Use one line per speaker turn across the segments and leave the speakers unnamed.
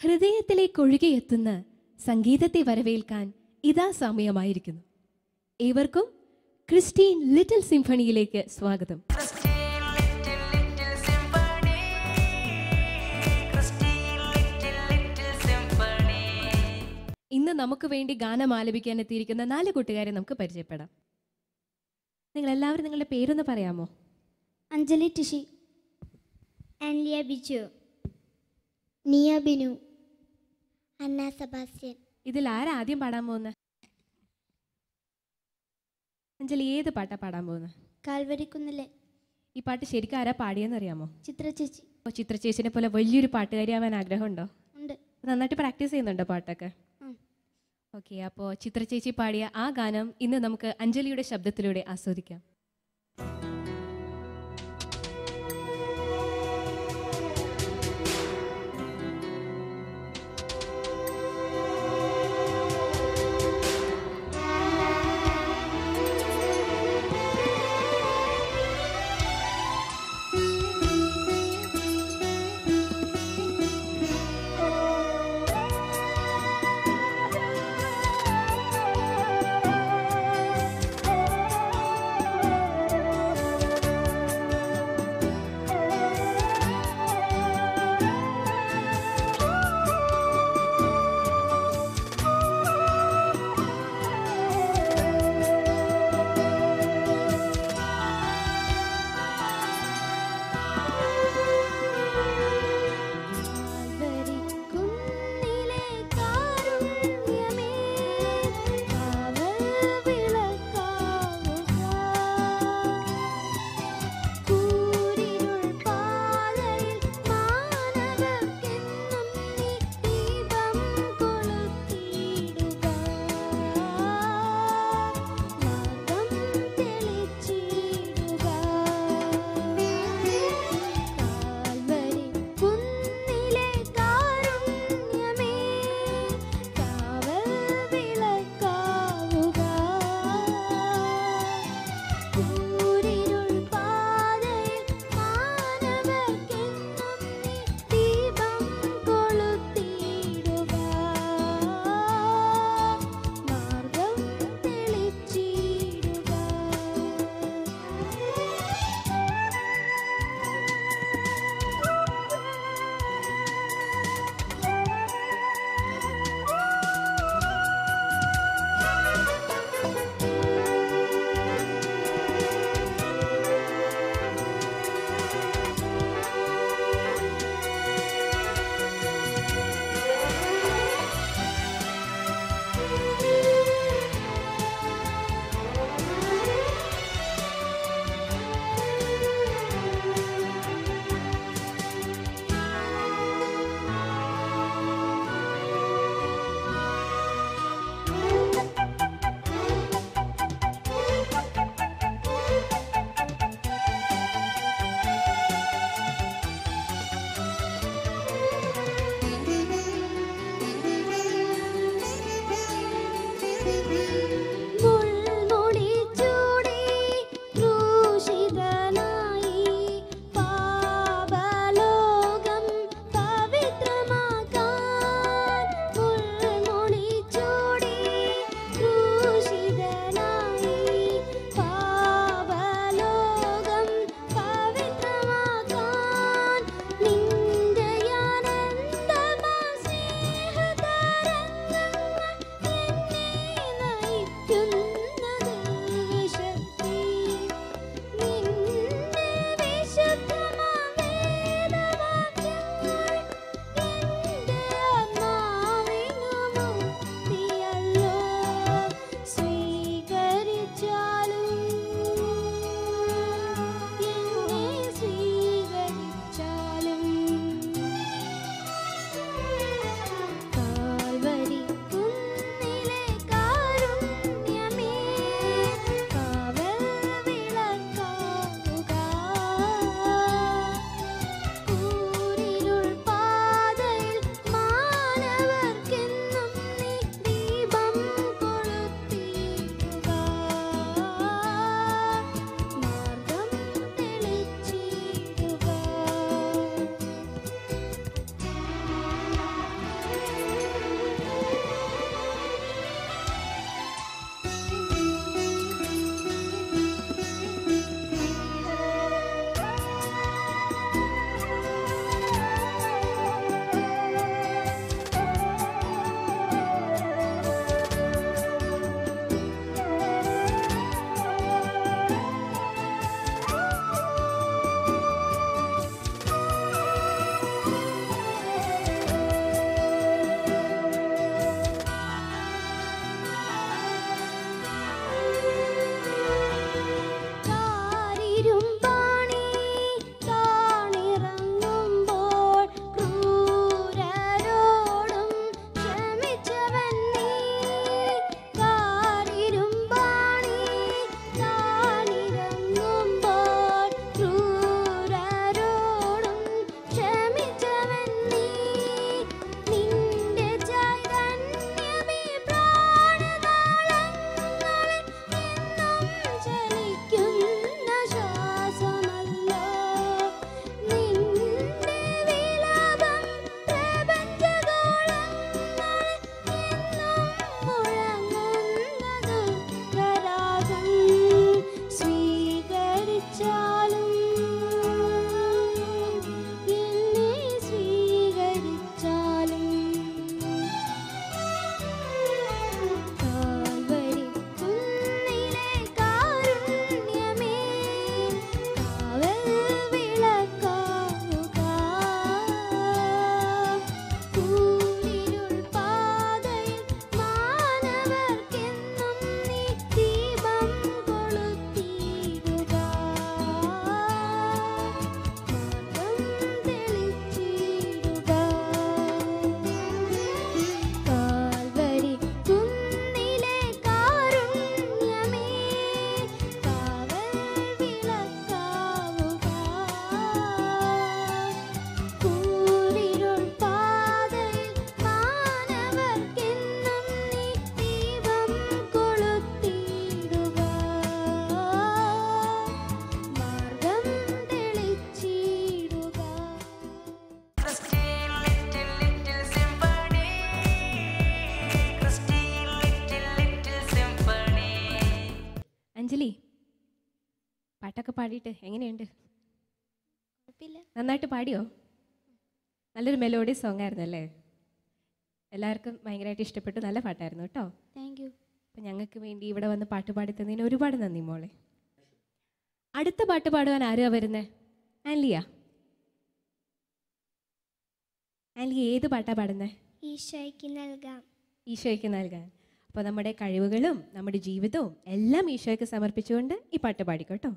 ഹൃദയത്തിലേക്ക് ഒഴുകിയെത്തുന്ന സംഗീതത്തെ വരവേൽക്കാൻ ഇതാ സമയമായിരിക്കുന്നു. ഏവർക്കും ക്രിസ്റ്റീൻ ലിറ്റിൽ സിംഫണിയിലേക്ക് സ്വാഗതം. ഇന്ന് നമുക്ക് വേണ്ടി ഗാനം ആലപിക്കാൻ എത്തിയിരിക്കുന്ന 4 കൂട്ടുകാരെ നമുക്ക് പരിചയപ്പെടാം. നിങ്ങളെല്ലാവരും നിങ്ങളുടെ പേരൊന്ന് പറയാമോ?
അഞ്ജലി ടിഷി, ആൻലിയ ബിജു, നിയ ബിനു, അന്ന സെബാസ്റ്റ്യൻ.
ഇതിൽ ആരാ ആദ്യം പാടാൻ പോകുന്നത്? അഞ്ജലി, ഏത് പാട്ടാ പാടാൻ പോകുന്നത്?
കാൽവരിക്കുന്നിലെ.
ഈ പാട്ട് ശരിക്കും ആരാ പാടിയെന്ന് അറിയാമോ?
ചിത്ര ചേച്ചി.
അപ്പോൾ ചിത്ര ചേച്ചിനെ പോലെ വലിയൊരു പാട്ടുകാരിയാവാൻ ആഗ്രഹമുണ്ടോ?
ഉണ്ട്.
നന്നായിട്ട് പ്രാക്ടീസ് ചെയ്യുന്നുണ്ടോ പാട്ടൊക്കെ? ഓക്കെ, അപ്പോൾ ചിത്ര ചേച്ചി പാടിയ ആ ഗാനം ഇന്ന് നമുക്ക് അഞ്ജലിയുടെ ശബ്ദത്തിലൂടെ ആസ്വദിക്കാം. പാട്ടൊക്കെ പാടിയിട്ട് എങ്ങനെയുണ്ട്?
കുഴപ്പമില്ല.
നന്നായിട്ട് പാടിയോ? നല്ലൊരു മെലോഡി സോങ് ആയിരുന്നു അല്ലേ? എല്ലാവർക്കും ഭയങ്കരമായിട്ട് ഇഷ്ടപ്പെട്ടു. നല്ല പാട്ടായിരുന്നു കേട്ടോ.
Thank you.
അപ്പം ഞങ്ങൾക്ക് വേണ്ടി ഇവിടെ വന്ന് പാട്ട് പാടി തന്നതിന് ഒരുപാട് നന്ദി മോളെ. അടുത്ത പാട്ട് പാടുവാൻ ആരുവാ വരുന്നത്? ആൻലിയ. ആൻലിയ ഏത് പാട്ടാ പാടുന്നത്?
ഈശോയ്ക്ക് നൽകാം.
ഈശോയ്ക്ക് നൽകാൻ. അപ്പോൾ നമ്മുടെ കഴിവുകളും നമ്മുടെ ജീവിതവും എല്ലാം ഈശോയ്ക്ക് സമർപ്പിച്ചുകൊണ്ട് ഈ പാട്ട് പാടിക്കോട്ടോ.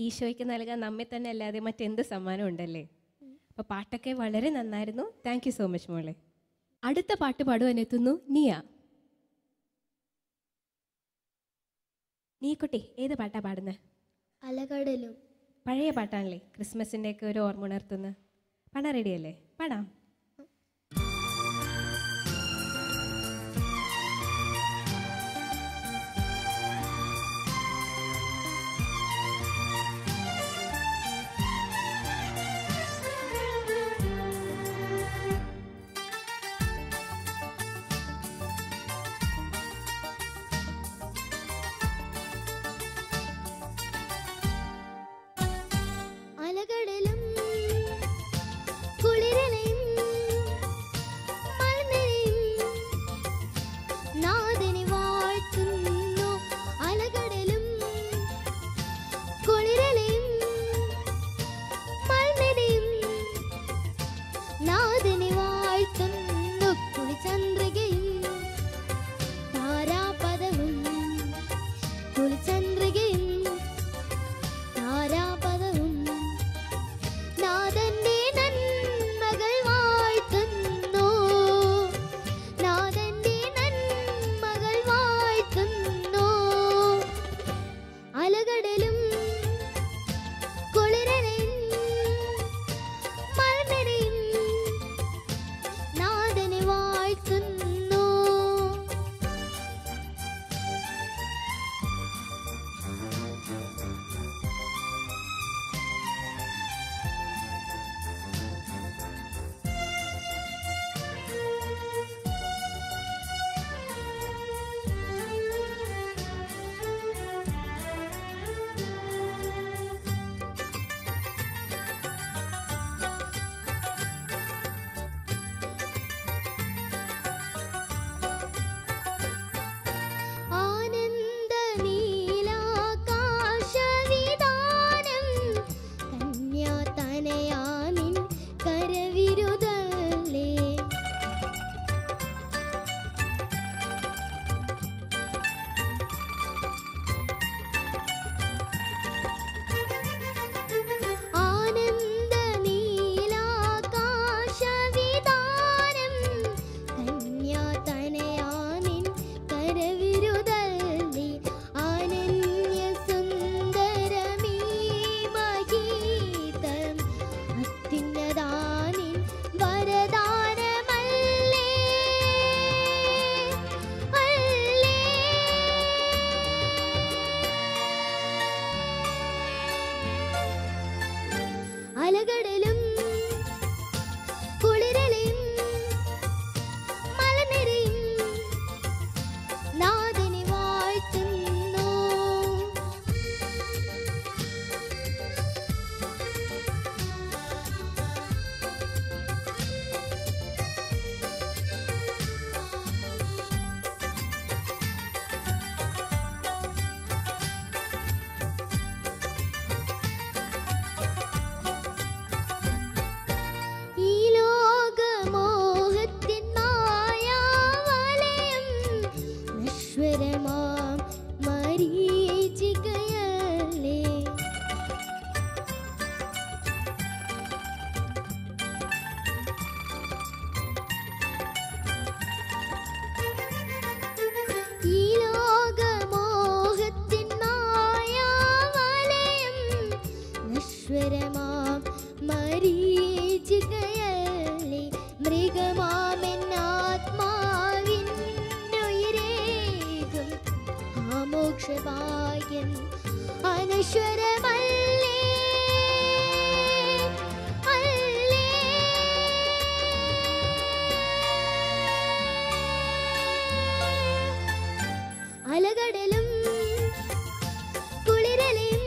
ഈശോയ്ക്ക് നൽകാൻ നമ്മെ തന്നെ അല്ലാതെ മറ്റെന്ത് സമ്മാനം ഉണ്ടല്ലേ. അപ്പോൾ പാട്ടൊക്കെ വളരെ നന്നായിരുന്നു. താങ്ക് യു സോ മച്ച് മോളെ. അടുത്ത പാട്ട് പാടുവാനെത്തുന്നു നിയ. നീക്കുട്ടി ഏത് പാട്ടാ പാടുന്നത്?
അലകടലും.
പഴയ പാട്ടാണല്ലേ, ക്രിസ്മസിൻ്റെയൊക്കെ ഒരു ഓർമ്മ ഉണർത്തുന്നത്. പാടാൻ റെഡിയല്ലേ? പാടാം.
അലകടലും കുളിരലയും മലനിരയും നാഥനെ വാഴ്ത്തുന്നു. അലകടലും കുളിരലയും മലനിരയും നാഥനെ വാഴ്ത്തുന്നു. കുളിചന്ദ്രികയും താരാപദവും കുളിചന്ദ്രികയും താരാപദവും നാഥന്റെ നന്മകൾ വാഴ്ത്തുന്നു. നാഥന്റെ നന്മകൾ വാഴ്ത്തുന്നു. അലകടലും കുളിരലയും മലനിരയും നാഥനെ വാഴ്ത്തുന്നു. ആനന്ദ നീലാകാശവിതാനം കന്യാതനയാമിൻ കരവിരുതല്ലേ. ആനന്ദ നീലാകാശവിതാനം കന്യാതനയാമിൻ കരവിരുതല്ലേ. അനന്യ സുന്ദരമീ മഹീതം അത്യുന്നതാനിൻ വരദാനമല്ലേ. അല്ലേ അലകടലും കുളിരലയും മലനിരയും നാഥനെ വാഴ്ത്തുന്നു. ഈ ലോകമോഹത്തിൻ മായാവലയം നശ്വരമാം മരീചികയല്ലേ. ഈ ലോകമോഹത്തിൻ മായാവലയം നശ്വരമാം മരീചികയല്ലേ. മൃഗമാമെന്നാത്മാവിനുയിരേകും ആമോക്ഷഭാഗ്യം അനശ്വരമല്ലേ. അല്ലേ അലകടലും കുളിരലയും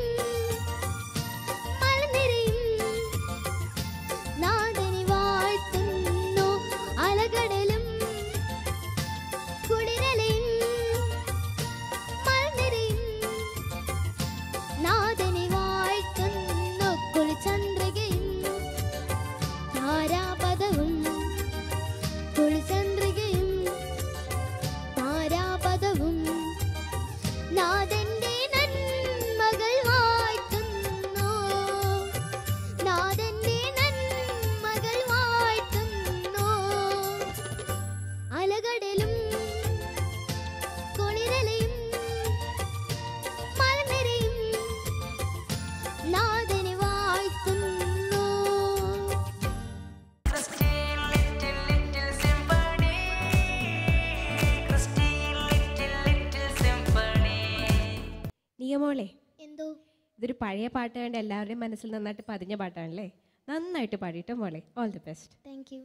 മലനിരയും നാഥനെ വാഴ്ത്തുന്നു. അലകടലും കുളിരലയും മലനിരയും നാഥനെ
അറിയോ മോളെ?
എന്തോ?
ഇതൊരു പഴയ പാട്ട് കണ്ട് എല്ലാവരുടെയും മനസ്സിൽ നന്നായിട്ട് പതിഞ്ഞ പാട്ടാണല്ലേ. നന്നായിട്ട് പാടിട്ടോ മോളെ. All the best.
Thank you.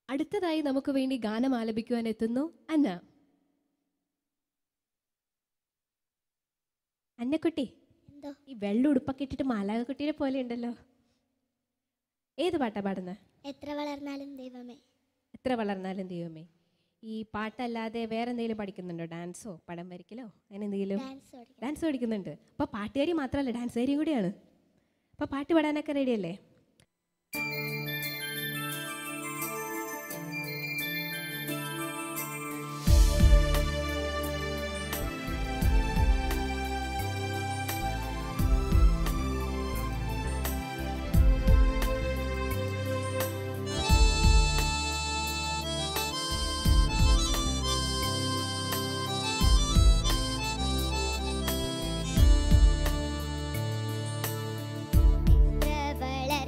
അടുത്തതായി നമുക്ക് വേണ്ടി ഗാനം ആലപിക്കുവാൻ എത്തുന്നു അന്ന. അന്നക്കുട്ടി,
എന്തോ?
ഈ വെള്ള ഉടുപ്പൊക്കെ ഇട്ടിട്ട് മാലാകക്കുട്ടിയെ പോലെ ഉണ്ടല്ലോ. ഏത് പാട്ടാ പാടുന്നത്?
എത്ര വളർന്നാലും ദൈവമേ.
എത്ര വളർന്നാലും ദൈവമേ. ഈ പാട്ടല്ലാതെ വേറെ എന്തെങ്കിലും പഠിക്കുന്നുണ്ടോ? ഡാൻസോ പടം വരയ്ക്കലോ അങ്ങനെ എന്തെങ്കിലും? ഡാൻസ് പഠിക്കുന്നുണ്ട്. അപ്പോൾ പാട്ടുകാരി മാത്രമല്ല, ഡാൻസുകാരിയും കൂടിയാണ്. അപ്പോൾ പാട്ട് പാടാനൊക്കെ റെഡിയല്ലേ?
വളർന്നാലും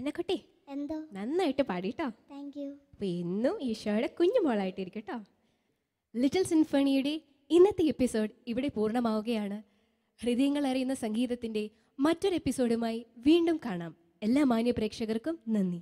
അന്നക്കുട്ടി
എന്തോ
നന്നായിട്ട് പാടിട്ടോ.
Thank you.
അപ്പോൾ എന്നും ഈശോയുടെ കുഞ്ഞുമോളായിട്ടിരിക്കും കേട്ടോ. ലിറ്റിൽ സിംഫണിയുടെ ഇന്നത്തെ എപ്പിസോഡ് ഇവിടെ പൂർണ്ണമാവുകയാണ്. ഹൃദയങ്ങൾ അറിയുന്ന സംഗീതത്തിൻ്റെ മറ്റൊരു എപ്പിസോഡുമായി വീണ്ടും കാണാം. എല്ലാ മാന്യ പ്രേക്ഷകർക്കും നന്ദി.